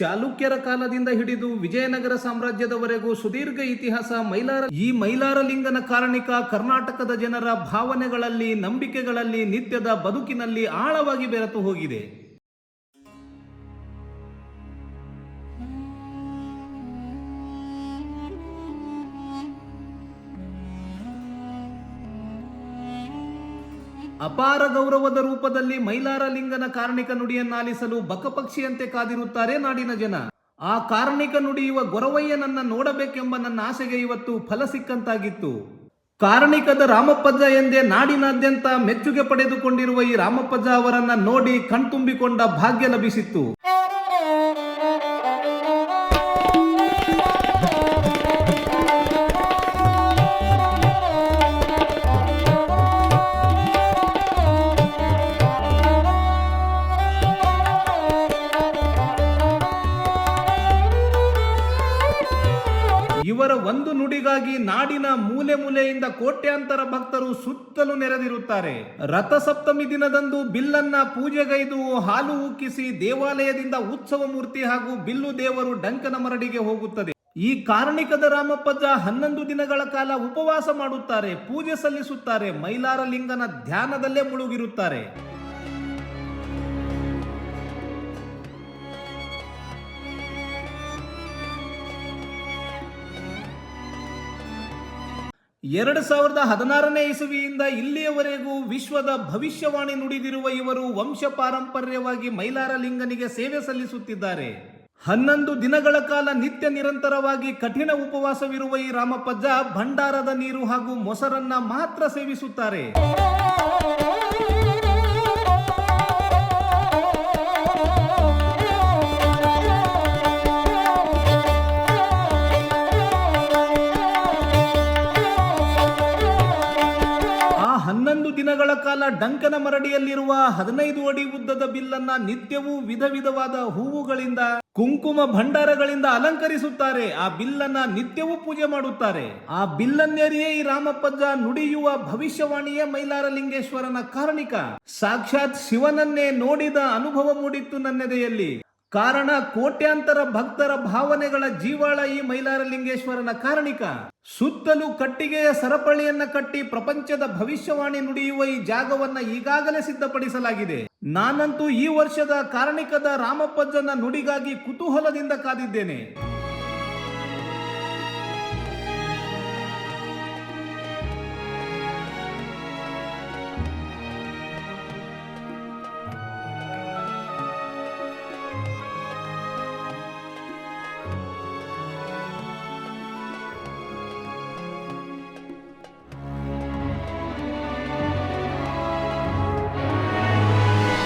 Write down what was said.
ಚಾಲುಕ್ಯರ ಕಾಲದಿಂದ ಹಿಡಿದು ವಿಜಯನಗರ ಸಾಮ್ರಾಜ್ಯದವರೆಗೂ ಸುದೀರ್ಘ ಇತಿಹಾಸ ಮೈಲಾರಲಿಂಗನ ಕಾರಣಿಕ ಕರ್ನಾಟಕದ ಜನರ ಭಾವನೆಗಳಲ್ಲಿ, ನಂಬಿಕೆಗಳಲ್ಲಿ, ನಿತ್ಯದ ಬದುಕಿನಲ್ಲಿ ಆಳವಾಗಿ ಬೆರೆತು ಹೋಗಿದೆ. ಅಪಾರ ಗೌರವದ ರೂಪದಲ್ಲಿ ಮೈಲಾರಲಿಂಗನ ಕಾರಣಿಕ ನುಡಿಯನ್ನಾಲಿಸಲು ಬಕಪಕ್ಷಿಯಂತೆ ಕಾದಿರುತ್ತಾರೆ ನಾಡಿನ ಜನ. ಆ ಕಾರಣಿಕ ನುಡಿಯುವ ಗೊರವಯ್ಯನನ್ನ ನೋಡಬೇಕೆಂಬ ನನ್ನ ಆಸೆಗೆ ಇವತ್ತು ಫಲ ಸಿಕ್ಕಂತಾಗಿತ್ತು. ಕಾರಣಿಕದ ರಾಮಪ್ಪಜ್ಜ ಎಂದೇ ನಾಡಿನಾದ್ಯಂತ ಮೆಚ್ಚುಗೆ ಪಡೆದುಕೊಂಡಿರುವ ಈ ರಾಮಪ್ಪಜ್ಜ ಅವರನ್ನ ನೋಡಿ ಕಣ್ತುಂಬಿಕೊಂಡ ಭಾಗ್ಯ ಲಭಿಸಿತ್ತು. ಇವರ ಒಂದು ನುಡಿಗಾಗಿ ನಾಡಿನ ಮೂಲೆ ಮೂಲೆಯಿಂದ ಕೋಟ್ಯಾಂತರ ಭಕ್ತರು ಸುತ್ತಲೂ ನೆರೆದಿರುತ್ತಾರೆ. ರಥಸಪ್ತಮಿ ದಿನದಂದು ಬಿಲ್ಲನ್ನ ಪೂಜೆಗೈದು ಹಾಲು ಉಕ್ಕಿಸಿ ದೇವಾಲಯದಿಂದ ಉತ್ಸವ ಮೂರ್ತಿ ಹಾಗೂ ಬಿಲ್ಲು ದೇವರು ಡಂಕನ ಮರಡಿಗೆ ಹೋಗುತ್ತದೆ. ಈ ಕಾರಣಿಕದ ರಾಮಪ್ಪಜ್ಜ 11 ದಿನಗಳ ಕಾಲ ಉಪವಾಸ ಮಾಡುತ್ತಾರೆ, ಪೂಜೆ ಸಲ್ಲಿಸುತ್ತಾರೆ, ಮೈಲಾರಲಿಂಗನ ಧ್ಯಾನದಲ್ಲೇ ಮುಳುಗಿರುತ್ತಾರೆ. ಎರಡು 2016ನೇ ಇಸವಿಯಿಂದ ಇಲ್ಲಿಯವರೆಗೂ ವಿಶ್ವದ ಭವಿಷ್ಯವಾಣಿ ನುಡಿದಿರುವ ಇವರು ವಂಶ ಪಾರಂಪರ್ಯವಾಗಿ ಮೈಲಾರಲಿಂಗನಿಗೆ ಸೇವೆ ಸಲ್ಲಿಸುತ್ತಿದ್ದಾರೆ. 11 ದಿನಗಳ ಕಾಲ ನಿತ್ಯ ನಿರಂತರವಾಗಿ ಕಠಿಣ ಉಪವಾಸವಿರುವ ಈ ರಾಮಪ್ಪಜ್ಜ ಭಂಡಾರದ ನೀರು ಹಾಗೂ ಮೊಸರನ್ನ ಮಾತ್ರ ಸೇವಿಸುತ್ತಾರೆ. ದಿನಗಳ ಕಾಲ ಡಂಕನ ಮರಡಿಯಲ್ಲಿರುವ 15 ಅಡಿ ಉದ್ದದ ಬಿಲ್ಲನ್ನ ನಿತ್ಯವೂ ವಿಧ ವಿಧವಾದ ಹೂವುಗಳಿಂದ, ಕುಂಕುಮ ಭಂಡಾರಗಳಿಂದ ಅಲಂಕರಿಸುತ್ತಾರೆ. ಆ ಬಿಲ್ಲನ್ನ ನಿತ್ಯವೂ ಪೂಜೆ ಮಾಡುತ್ತಾರೆ. ಆ ಬಿಲ್ಲನ್ನೇರಿಯೇ ಈ ರಾಮಪ್ಪಜ್ಜ ನುಡಿಯುವ ಭವಿಷ್ಯವಾಣಿಯೇ ಮೈಲಾರಲಿಂಗೇಶ್ವರನ ಕಾರಣಿಕ. ಸಾಕ್ಷಾತ್ ಶಿವನನ್ನೇ ನೋಡಿದ ಅನುಭವ ಮೂಡಿತ್ತು ನನ್ನೆದೆಯಲ್ಲಿ. ಕಾರಣ, ಕೋಟ್ಯಾಂತರ ಭಕ್ತರ ಭಾವನೆಗಳ ಜೀವಾಳ ಈ ಮೈಲಾರಲಿಂಗೇಶ್ವರನ ಕಾರಣಿಕ. ಸುತ್ತಲೂ ಕಟ್ಟಿಗೆಯ ಸರಪಳಿಯನ್ನ ಕಟ್ಟಿ ಪ್ರಪಂಚದ ಭವಿಷ್ಯವಾಣಿ ನುಡಿಯುವ ಈ ಜಾಗವನ್ನ ಈಗಾಗಲೇ ಸಿದ್ಧಪಡಿಸಲಾಗಿದೆ. ನಾನಂತೂ ಈ ವರ್ಷದ ಕಾರಣಿಕದ ರಾಮಪ್ಪಜ್ಜನ ನುಡಿಗಾಗಿ ಕುತೂಹಲದಿಂದ ಕಾದಿದ್ದೇನೆ.